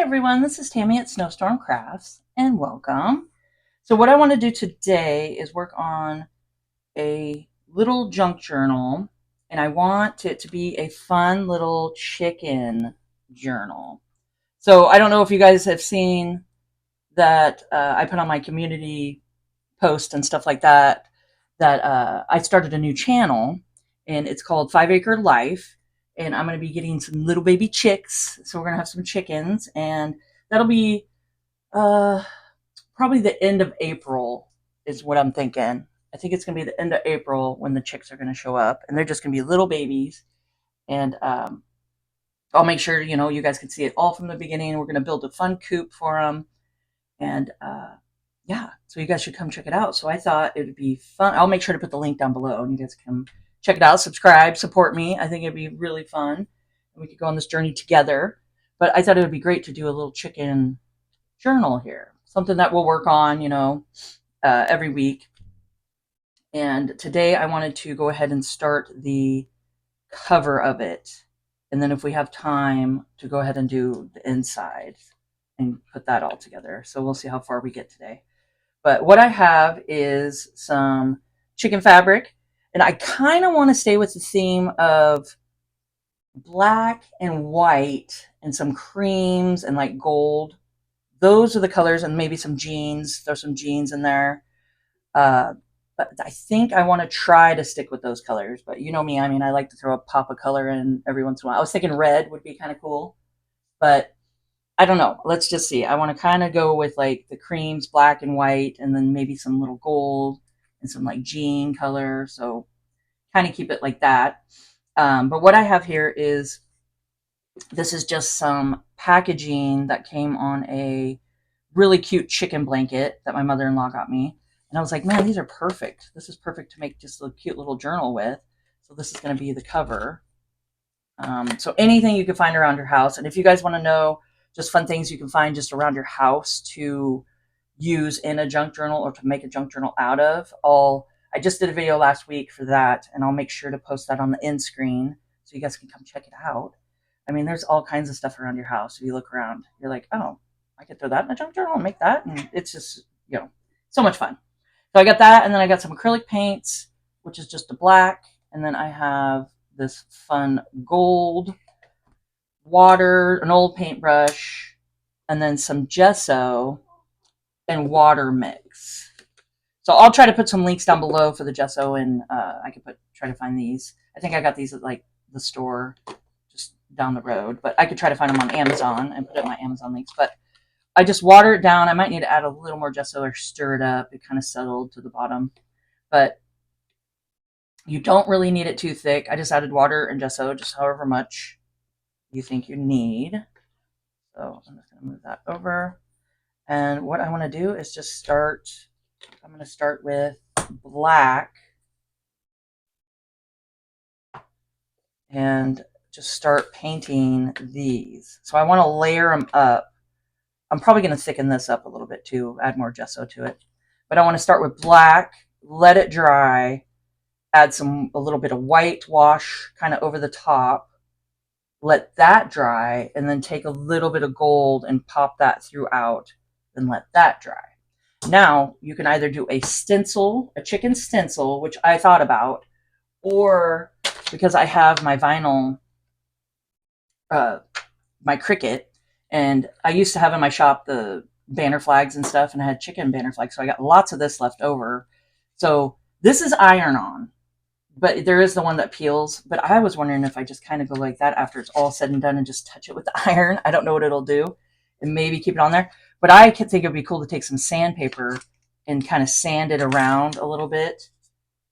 everyone, this is Tammy at Snowstorm Crafts and welcome. So what I want to do today is work on a little junk journal, and I want it to be a fun little chicken journal. So I don't know if you guys have seen that I put on my community post and stuff like that, that I started a new channel, and it's called 5 Acre Life, and I'm going to be getting some little baby chicks. So we're going to have some chickens, and that'll be uh, probably the end of April is what I'm thinking. I think it's going to be the end of April when the chicks are going to show up, and they're just going to be little babies. And I'll make sure you guys can see it all from the beginning. We're going to build a fun coop for them, and yeah, so you guys should come check it out. So I thought it would be fun. I'll make sure to put the link down below, and you guys can check it out, subscribe, support me. I think it'd be really fun, and we could go on this journey together. But I thought it would be great to do a little chicken journal here, something that we'll work on, every week. And today I wanted to go ahead and start the cover of it, and then if we have time to go ahead and do the inside and put that all together. So we'll see how far we get today. But what I have is some chicken fabric, and I kind of want to stay with the theme of black and white and some creams and like gold. Those are the colors, and maybe some jeans. Throw some jeans in there. But I think I want to try to stick with those colors. But you know me, I mean, I like to throw a pop of color in every once in a while. I was thinking red would be kind of cool, but I don't know. Let's just see. I want to kind of go with like the creams, black and white, and then maybe some little gold and some like jean color. So kind of keep it like that. But what I have here is, this is just some packaging that came on a really cute chicken blanket that my mother-in-law got me. And I was like, man, these are perfect. This is perfect to make just a cute little journal with. So this is going to be the cover. So anything you can find around your house. And if you guys want to know just fun things you can find just around your house to use in a junk journal or to make a junk journal out of, I just did a video last week for that, and I'll make sure to post that on the end screen so you guys can come check it out. I mean, there's all kinds of stuff around your house. If you look around, you're like, oh, I could throw that in a junk journal and make that. And it's just, so much fun. So I got that, and then I got some acrylic paints, which is just a black. And then I have this fun gold water, an old paintbrush, and then some gesso and water mix. So I'll try to put some links down below for the gesso, and I could try to find these. I think I got these at like the store just down the road, but I could try to find them on Amazon and put it in my Amazon links. But I just water it down. I might need to add a little more gesso or stir it up. It kind of settled to the bottom, but you don't really need it too thick. I just added water and gesso, just however much you think you need. So I'm just going to move that over. And what I want to do is just I'm going to start with black and just start painting these. So I want to layer them up. I'm probably going to thicken this up a little bit too, add more gesso to it. But I want to start with black, let it dry, add a little bit of white wash kind of over the top, let that dry, and then take a little bit of gold and pop that throughout, and let that dry. Now you can either do a stencil, a chicken stencil, which I thought about, or because I have my vinyl, my Cricut, and I used to have in my shop the banner flags and stuff, and I had chicken banner flags, so I got lots of this left over. So this is iron on, but there is the one that peels. But I was wondering if I just kind of go like that after it's all said and done and just touch it with the iron. I don't know what it'll do, and maybe keep it on there. But I could think it'd be cool to take some sandpaper and kind of sand it around a little bit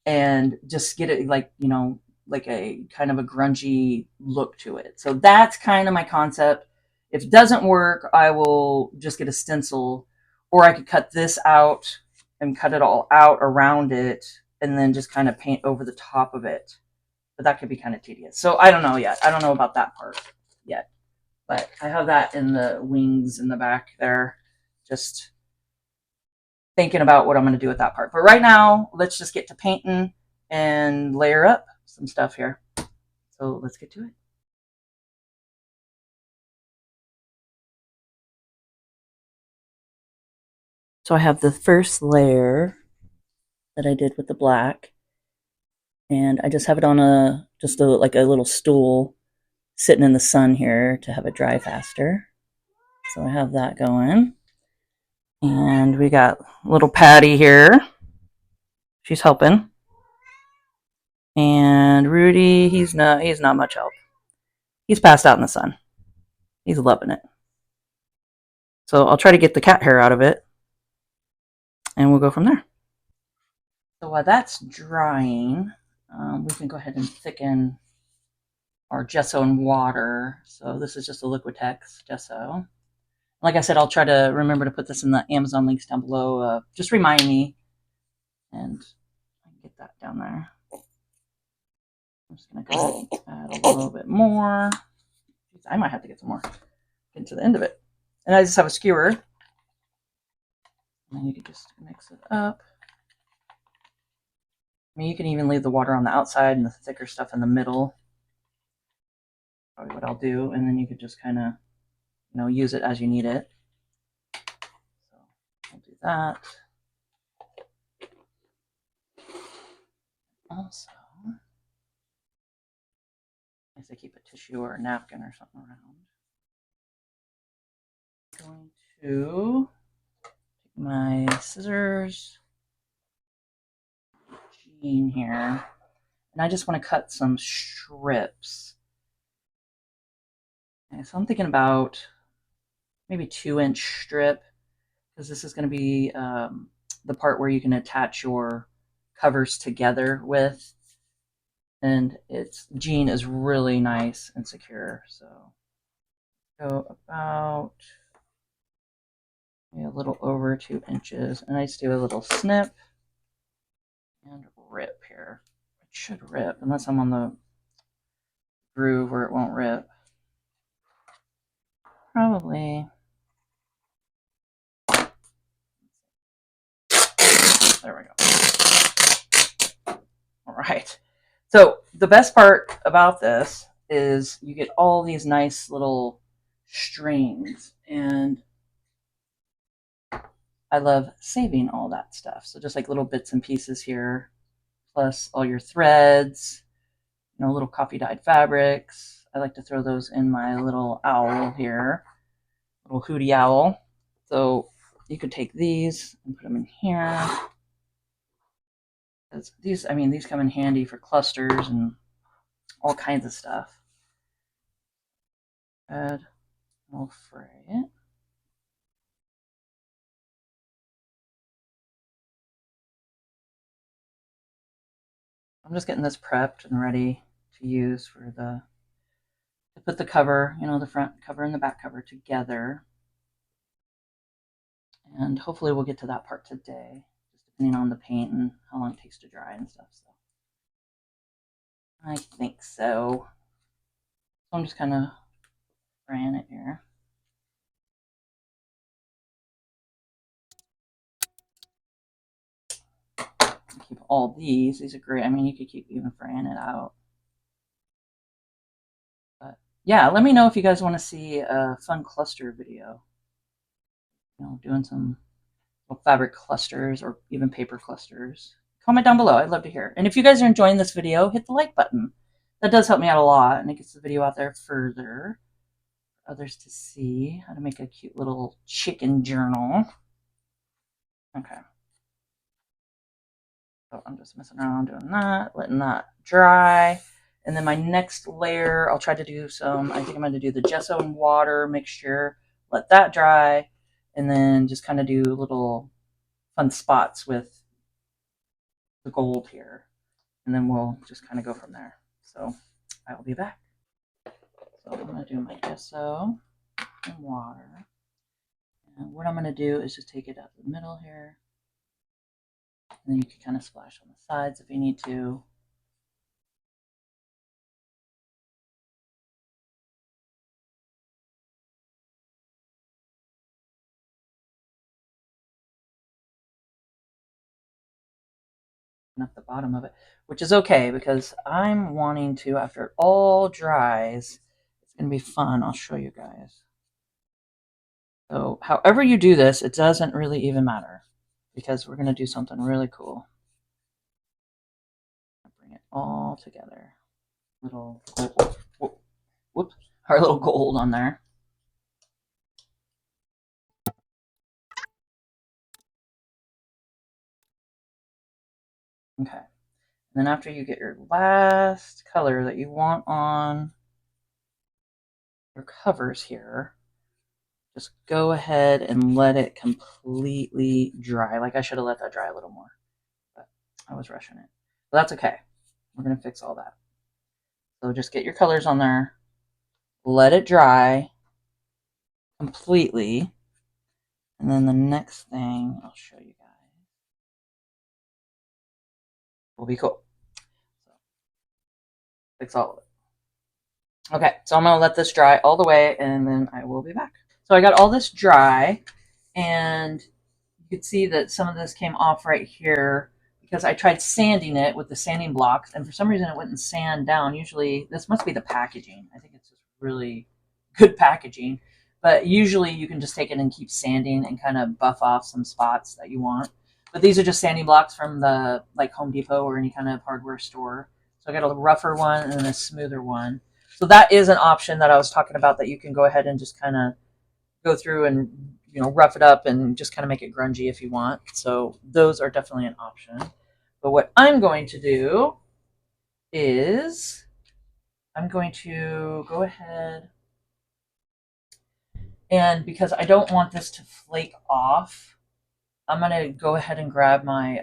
and just get it like, like a kind of a grungy look to it. So that's kind of my concept. If it doesn't work, I will just get a stencil, or I could cut this out and cut it all out around it and then just kind of paint over the top of it. But that could be kind of tedious. So I don't know yet. I don't know about that part yet. But I have that in the wings in the back there, just thinking about what I'm going to do with that part. But right now, let's just get to painting and layer up some stuff here. So let's get to it. So I have the first layer that I did with the black, and I just have it on like a little stool sitting in the sun here to have it dry faster. So I have that going. And we got little Patty here. She's helping. And Rudy, he's not much help. He's passed out in the sun. He's loving it. So I'll try to get the cat hair out of it, and we'll go from there. So while that's drying, we can go ahead and thicken our gesso and water. So this is just a Liquitex gesso. Like I said, I'll try to remember to put this in the Amazon links down below. Just remind me, and I can get that down there. I'm just going to go add a little bit more. I might have to get some more. Get to the end of it. And I just have a skewer. And then you can just mix it up. I mean, you can even leave the water on the outside and the thicker stuff in the middle. Probably what I'll do. And then you could just kind of, use it as you need it. So I'll do that. Also, I guess I keep a tissue or a napkin or something around. I'm going to take my scissors, Jean here, and I just want to cut some strips. Okay, so I'm thinking about maybe 2-inch strip, because this is going to be the part where you can attach your covers together with, and Jean is really nice and secure. So go about a little over 2 inches, and I just do a little snip and rip here. It should rip, unless I'm on the groove where it won't rip. Probably. There we go. All right. So the best part about this is you get all these nice little strings, and I love saving all that stuff. So just like little bits and pieces here, plus all your threads, little coffee dyed fabrics. I like to throw those in my little owl here, little hootie owl. So you could take these and put them in here. These come in handy for clusters and all kinds of stuff. Good. We'll fray it. I'm just getting this prepped and ready to use to put the cover, the front cover and the back cover together. And hopefully we'll get to that part today, just depending on the paint and how long it takes to dry and stuff. So I think so. So I'm just kind of spraying it here. Keep all these. These are great. I mean, you could keep even fraying it out. But yeah, let me know if you guys want to see a fun cluster video. Doing some fabric clusters or even paper clusters. Comment down below. I'd love to hear. And if you guys are enjoying this video, hit the like button. That does help me out a lot, and it gets the video out there further for others to see how to make a cute little chicken journal. Okay. So I'm just messing around doing that, letting that dry. And then my next layer, I'll try to do I think I'm going to do the gesso and water mixture, let that dry, and then just kind of do little fun spots with the gold here. And then we'll just kind of go from there. So I will be back. So I'm going to do my gesso and water. And what I'm going to do is just take it out the middle here. And then you can kind of splash on the sides if you need to. Up the bottom of it, which is okay because I'm wanting to, after it all dries, it's going to be fun. I'll show you guys. So however you do this, it doesn't really even matter. because we're going to do something really cool. Bring it all together. Little whoop, our little gold on there. Okay. And then after you get your last color that you want on your covers here, just go ahead and let it completely dry. Like I should have let that dry a little more, but I was rushing it. But that's okay. We're going to fix all that. So just get your colors on there, let it dry completely, and then the next thing I'll show you guys will be cool. So fix all of it. Okay, so I'm going to let this dry all the way, and then I will be back. So I got all this dry, and you could see that some of this came off right here because I tried sanding it with the sanding blocks, and for some reason it wouldn't sand down. Usually, this must be the packaging. I think it's just really good packaging. But usually you can just take it and keep sanding and kind of buff off some spots that you want. But these are just sanding blocks from the like Home Depot or any kind of hardware store. So I got a rougher one and then a smoother one. So that is an option that I was talking about, that you can go ahead and just kind of go through and rough it up and just kind of make it grungy if you want. So those are definitely an option. But what I'm going to do is I'm going to go ahead, and because I don't want this to flake off, I'm going to go ahead and grab my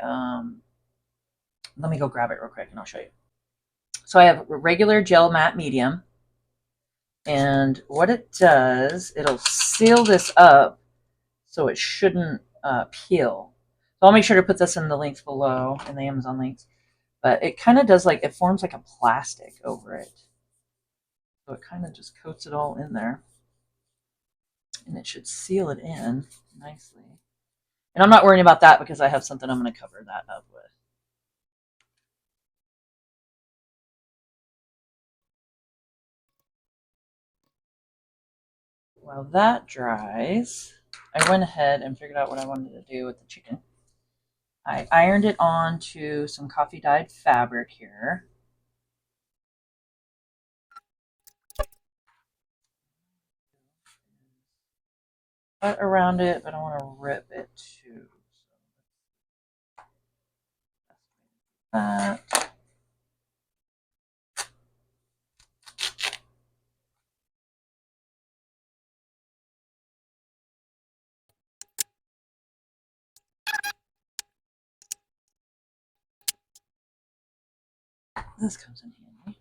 let me go grab it real quick and I'll show you. So I have regular gel matte medium, and what it does, it'll seal this up so it shouldn't peel. So I'll make sure to put this in the links below, in the Amazon links. But it kind of does, like, it forms like a plastic over it. So it kind of just coats it all in there. And it should seal it in nicely. And I'm not worrying about that because I have something I'm going to cover that up with. While that dries, I went ahead and figured out what I wanted to do with the chicken. I ironed it onto some coffee dyed fabric here. Cut around it, but I want to rip it too. So that. This comes in handy.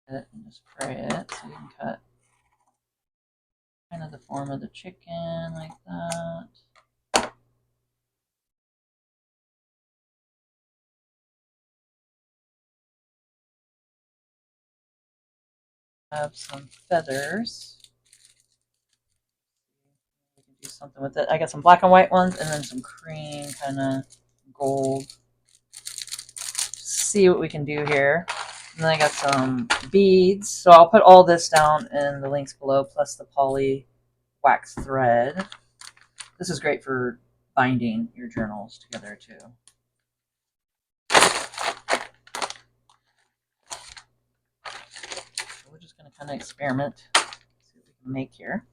And just spray it so you can cut kind of the form of the chicken like that. Have some feathers. We can do something with it. I got some black and white ones and then some cream, kind of gold. See what we can do here. And then I got some beads. So I'll put all this down in the links below, plus the poly wax thread. This is great for binding your journals together too. So we're just going to kind of experiment, see what we can make here.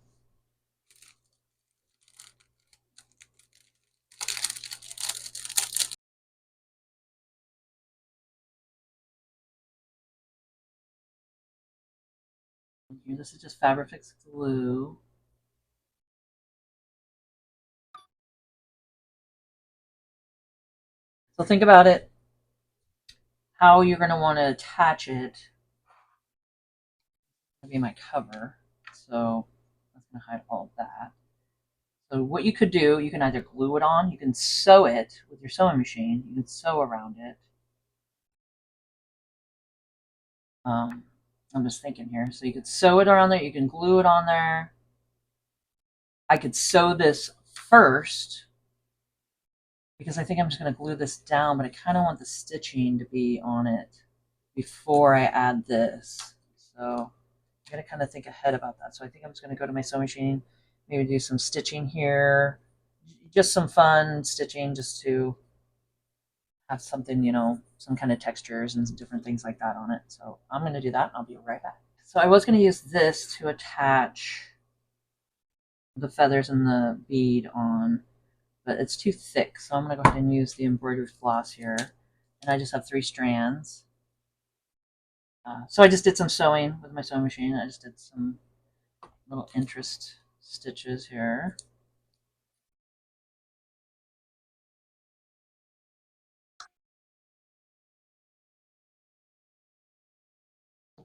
This is just Fabrifix glue. So think about it, how you're going to want to attach it. That'll be my cover. So that's going to hide all of that. So what you could do, you can either glue it on, you can sew it with your sewing machine, you can sew around it. I'm just thinking here. So you could sew it around there, you can glue it on there. I could sew this first because I think I'm just going to glue this down, but I kind of want the stitching to be on it before I add this. So I got to kind of think ahead about that. So I think I'm just going to go to my sewing machine, maybe do some stitching here. just some fun stitching just to have something, some kind of textures and different things like that on it. So I'm going to do that and I'll be right back. So I was going to use this to attach the feathers and the bead on, but it's too thick. So I'm going to go ahead and use the embroidered floss here. And I just have 3 strands. So I just did some sewing with my sewing machine. I just did some little interest stitches here.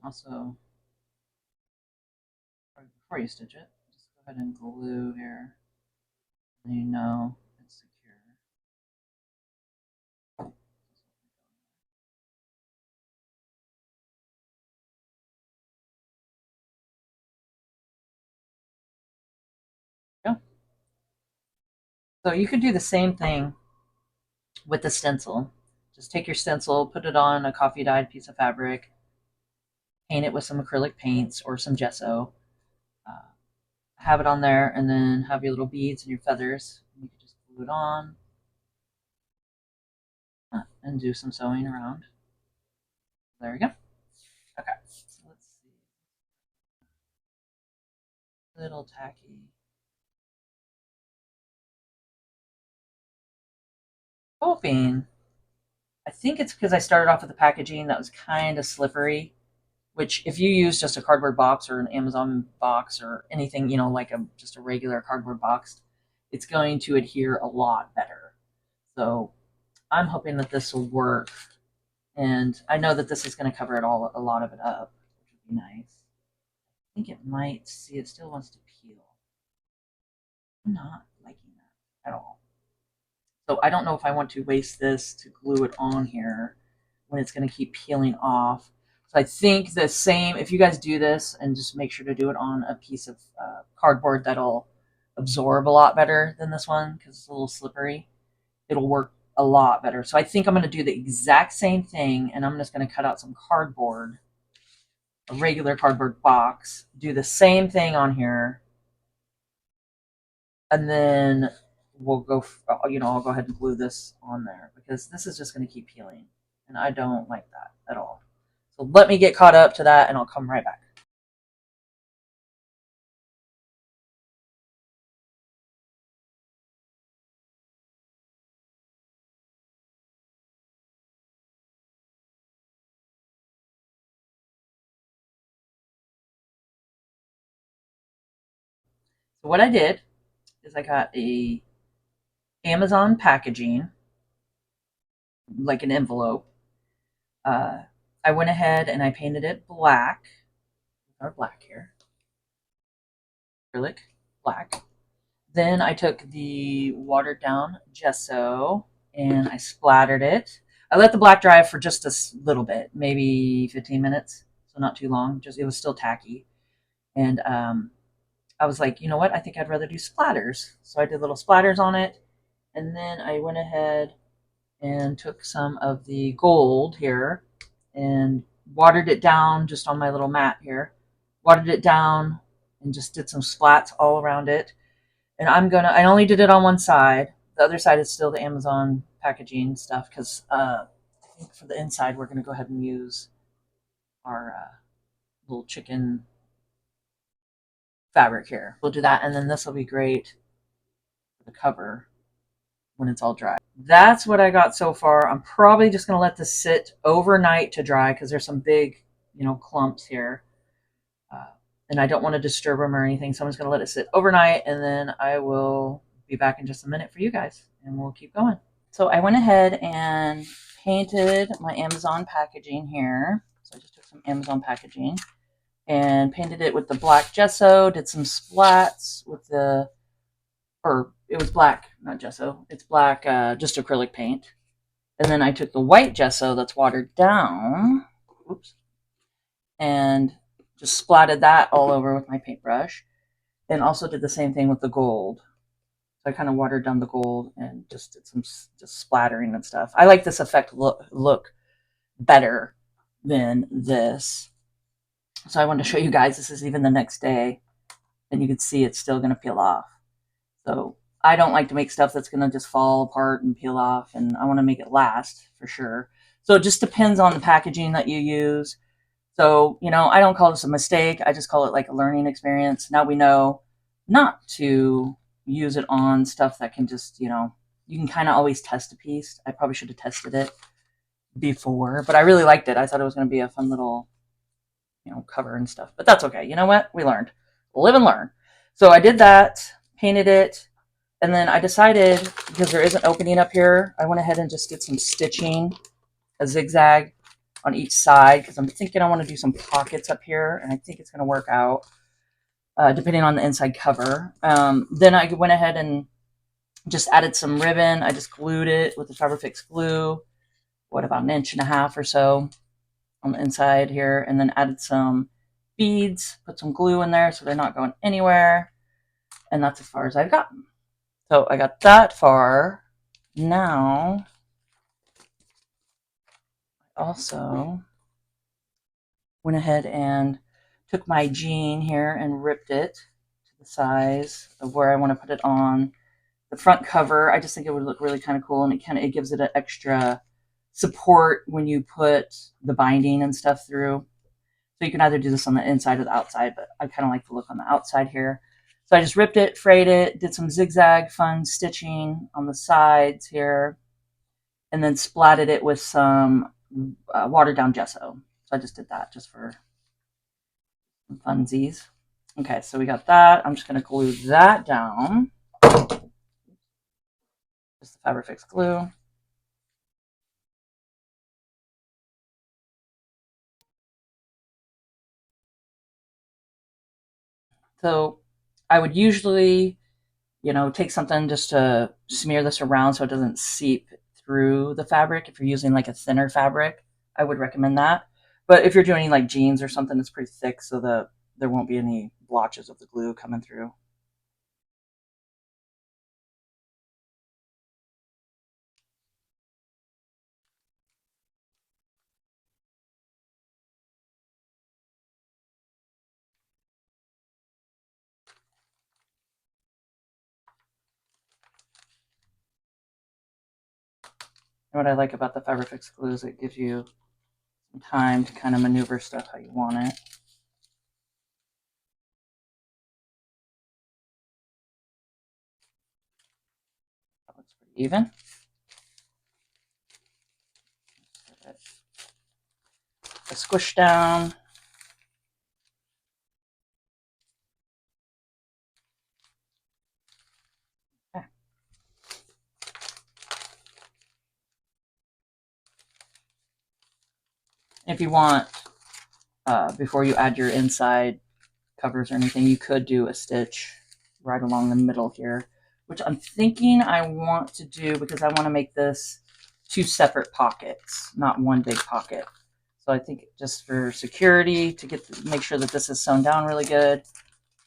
Also, before you stitch it, just go ahead and glue here. And you know it's secure. Yeah. So you could do the same thing with the stencil. Just take your stencil, put it on a coffee dyed piece of fabric, paint it with some acrylic paints or some gesso, uh, have it on there, and then have your little beads and your feathers. You can just glue it on and do some sewing around. There we go. Okay, so let's see. Little tacky. Hoping. I think it's because I started off with the packaging that was kind of slippery. Which, if you use just a cardboard box or an Amazon box or anything, like just a regular cardboard box, it's going to adhere a lot better. So I'm hoping that this will work, and I know that this is going to cover a lot of it up, which would be nice. I think it might. See, it still wants to peel. I'm not liking that at all. So I don't know if I want to waste this to glue it on here when it's going to keep peeling off. So I think the same, if you guys do this, and just make sure to do it on a piece of cardboard that'll absorb a lot better than this one because it's a little slippery, it'll work a lot better. So I think I'm going to do the exact same thing, and I'm just going to cut out some cardboard, a regular cardboard box, do the same thing on here, and then we'll go, I'll go ahead and glue this on there because this is just going to keep peeling, and I don't like that at all. So let me get caught up to that, and I'll come right back. So what I did is I got a Amazon packaging, like an envelope. Uh, I went ahead and I painted it black, or black here, acrylic black. Then I took the watered down gesso and I splattered it. I let the black dry for just a little bit, maybe 15 minutes, so not too long. Just it was still tacky, and I was like, you know what? I think I'd rather do splatters. So I did little splatters on it, and then I went ahead and took some of the gold here and watered it down just on my little mat here. Watered it down and just did some splats all around it. And I only did it on one side. The other side is still the Amazon packaging stuff because I think for the inside we're going to go ahead and use our little chicken fabric here. We'll do that, and then this will be great for the cover when it's all dry. That's what I got so far. I'm probably just going to let this sit overnight to dry because there's some big, clumps here. Uh, and I don't want to disturb them or anything. So I'm just going to let it sit overnight, and then I will be back in just a minute for you guys, and we'll keep going. So I went ahead and painted my Amazon packaging here. So I just took some Amazon packaging and painted it with the black gesso, did some splats with or it was black, not gesso. It's black, just acrylic paint. And then I took the white gesso that's watered down, oops, and just splatted that all over with my paintbrush. And also did the same thing with the gold. So I kind of watered down the gold and just did some just splattering and stuff. I like this effect look better than this. So I wanted to show you guys, this is even the next day, and you can see it's still going to peel off. So I don't like to make stuff that's going to just fall apart and peel off, and I want to make it last for sure. So it just depends on the packaging that you use. So, I don't call this a mistake. I just call it like a learning experience. Now we know not to use it on stuff that can just, you can kind of always test a piece. I probably should have tested it before, but I really liked it. I thought it was going to be a fun little, cover and stuff, but that's okay. You know what? We learned. Live and learn. So I did that, painted it, and then I decided, because there is an opening up here, I went ahead and just did some stitching, a zigzag on each side, because I'm thinking I want to do some pockets up here, and I think it's going to work out, depending on the inside cover. Then I went ahead and just added some ribbon. I just glued it with the Fabrifix glue, about 1.5 inches or so on the inside here, and then added some beads, put some glue in there so they're not going anywhere, and that's as far as I've gotten. So I got that far. Now, I also went ahead and took my jean here and ripped it to the size of where I want to put it on the front cover. I just think it would look really kind of cool, and it gives it an extra support when you put the binding and stuff through. So you can either do this on the inside or the outside, but I kind of like the look on the outside here. So I just ripped it, frayed it, did some zigzag fun stitching on the sides here, and then splatted it with some watered down gesso. So I just did that just for some funsies. Okay, so we got that. I'm just going to glue that down. Just the Fabrifix glue. So I would usually, take something just to smear this around so it doesn't seep through the fabric. If you're using like a thinner fabric, I would recommend that. But if you're doing like jeans or something that's pretty thick, so there won't be any blotches of the glue coming through. And what I like about the Fabrifix glue is it gives you some time to kind of maneuver stuff how you want it. That looks pretty even. A squish down. Okay. If you want, before you add your inside covers or anything, you could do a stitch right along the middle here, which I'm thinking I want to do because I want to make this 2 separate pockets, not one big pocket. So I think just for security, to make sure that this is sewn down really good,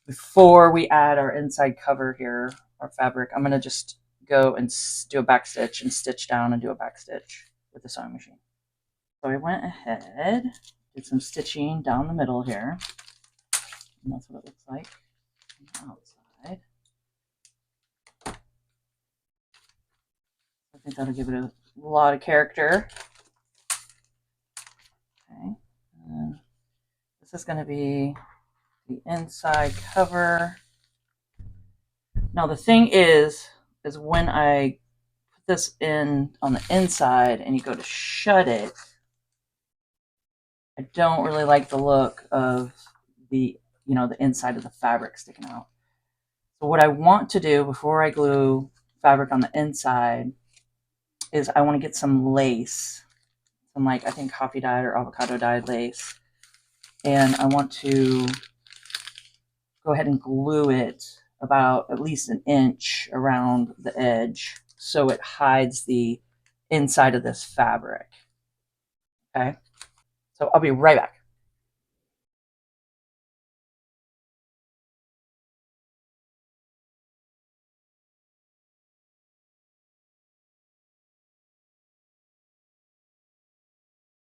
before we add our inside cover here, our fabric, I'm going to just go and do a back stitch and stitch down and do a back stitch with the sewing machine. So I went ahead, did some stitching down the middle here, and that's what it looks like on the outside. I think that'll give it a lot of character. Okay, and this is going to be the inside cover. Now the thing is when I put this in on the inside and you go to shut it, I don't really like the look of the the inside of the fabric sticking out. So what I want to do before I glue fabric on the inside is I want to get some lace, some I think coffee dyed or avocado dyed lace, and I want to go ahead and glue it about at least 1 inch around the edge so it hides the inside of this fabric. Okay, so I'll be right back.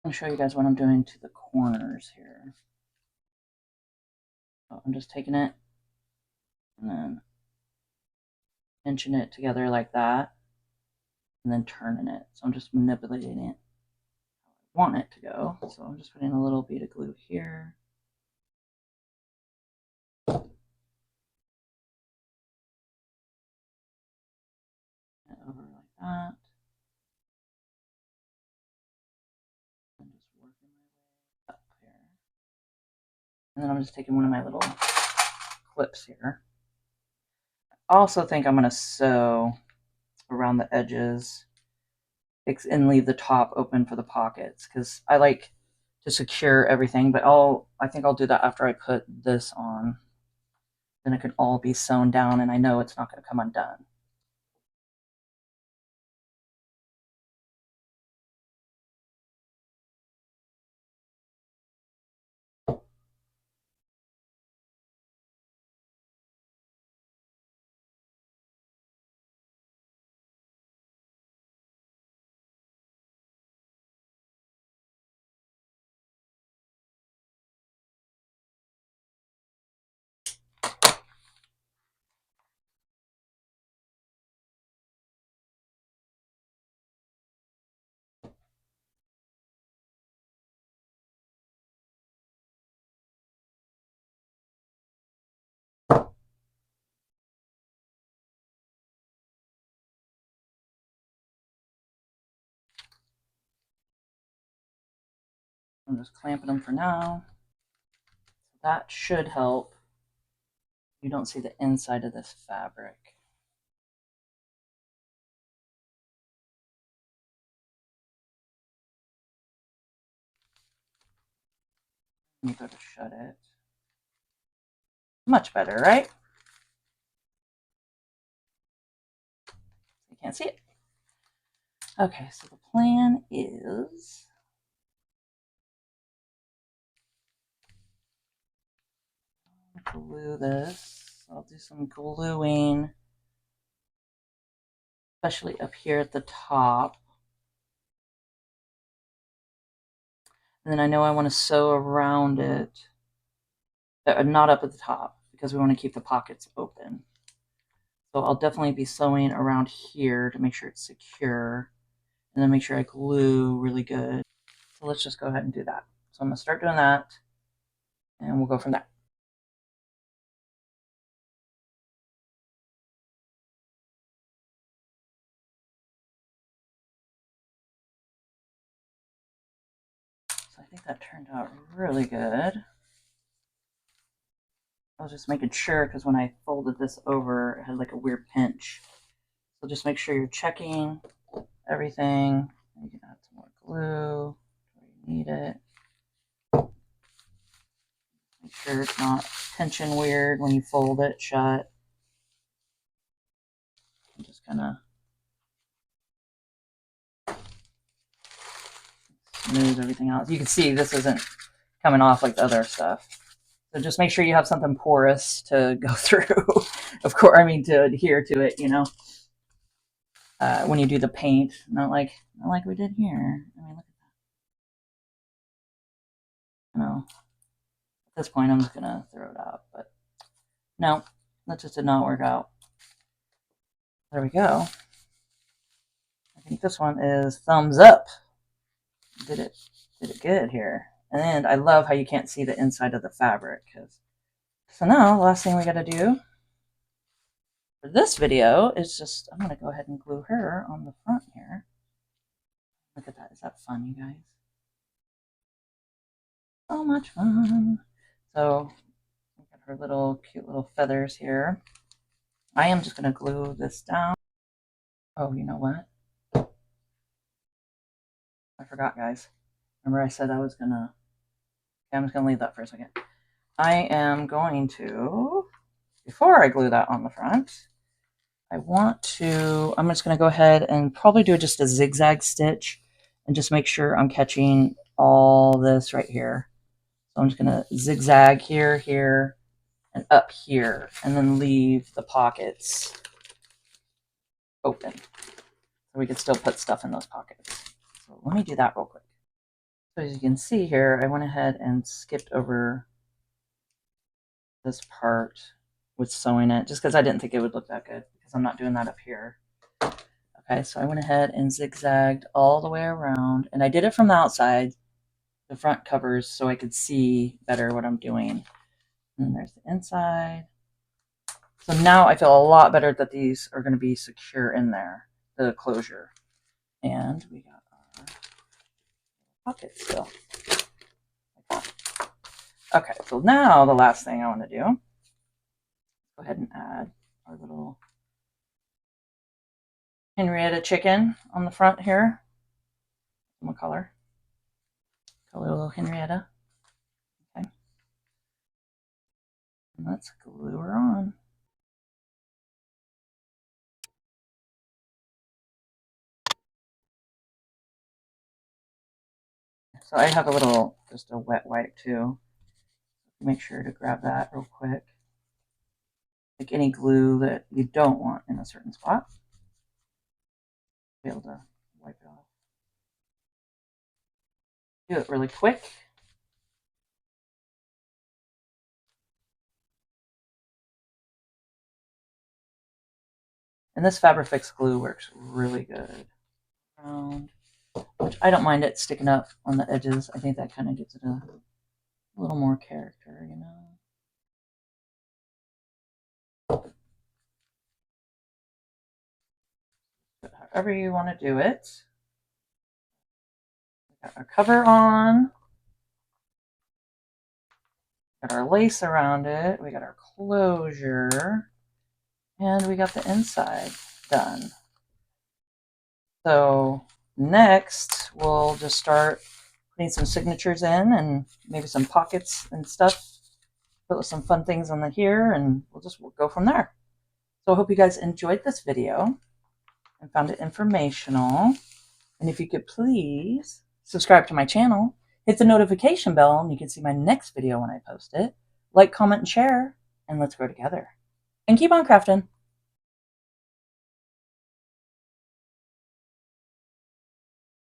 I'm going to show you guys what I'm doing to the corners here. So I'm just taking it and then pinching it together like that, and then turning it. So I'm just manipulating it how I want it to go. So I'm just putting a little bead of glue here. Over like that. And just working my way up here. And then I'm just taking one of my little clips here. I also think I'm going to sew around the edges and leave the top open for the pockets, because I like to secure everything, but I think I'll do that after I put this on. Then it can all be sewn down, and I know it's not going to come undone. I'm just clamping them for now. That should help. You don't see the inside of this fabric. Let me go to shut it. Much better, right? You can't see it. Okay, so the plan is glue this. I'll do some gluing, especially up here at the top. And then I know I want to sew around it, not up at the top, because we want to keep the pockets open. So I'll definitely be sewing around here to make sure it's secure, and then make sure I glue really good. So let's just go ahead and do that. So I'm going to start doing that, and we'll go from there. So I think that turned out really good. I was just making sure, because when I folded this over, it had like a weird pinch. So just make sure you're checking everything. You can add some more glue where you need it. Make sure it's not pinching weird when you fold it shut. And just kind of smooth everything out. You can see this isn't coming off like the other stuff. So just make sure you have something porous to go through. Of course, I mean, to adhere to it, you know, when you do the paint. Not like we did here. I mean, look at that. No. At this point, I'm just going to throw it out. But no, that just did not work out. There we go. I think this one is thumbs up. Did it good here. And I love how you can't see the inside of the fabric. So now the last thing we got to do for this video is just, I'm going to go ahead and glue her on the front here. Look at that. Is that fun, you guys? So much fun. So we've got her little cute little feathers here. I am just going to glue this down. Oh, you know what? I forgot, guys. Remember I said I was going to... Okay, I'm just going to leave that for a second. I am going to, before I glue that on the front, I'm just going to go ahead and probably do just a zigzag stitch and just make sure I'm catching all this right here. So I'm just going to zigzag here, here, and up here, and then leave the pockets open. So we can still put stuff in those pockets. So let me do that real quick. So as you can see here, I went ahead and skipped over this part with sewing it, just because I didn't think it would look that good, because I'm not doing that up here. Okay, so I went ahead and zigzagged all the way around, and I did it from the outside, the front covers, so I could see better what I'm doing. And there's the inside. So now I feel a lot better that these are going to be secure in there, the closure. And we got our pocket still. Okay, so now the last thing I want to do, go ahead and add our little Henrietta chicken on the front here. What color? Color little Henrietta. Okay. And let's glue her on. So I have a little, just a wet wipe too. Make sure to grab that real quick. Like any glue that you don't want in a certain spot. Be able to wipe it off. Do it really quick. And this Fabrifix glue works really good. Which I don't mind it sticking up on the edges. I think that kind of gives it a little more character, you know. But however you want to do it. We got our cover on. Got our lace around it. We got our closure. And we got the inside done. So next, we'll just start putting some signatures in and maybe some pockets and stuff. Put some fun things on the here, and we'll go from there. So I hope you guys enjoyed this video and found it informational. And if you could please subscribe to my channel, hit the notification bell, and you can see my next video when I post it. Like, comment, and share, and let's grow together. And keep on crafting.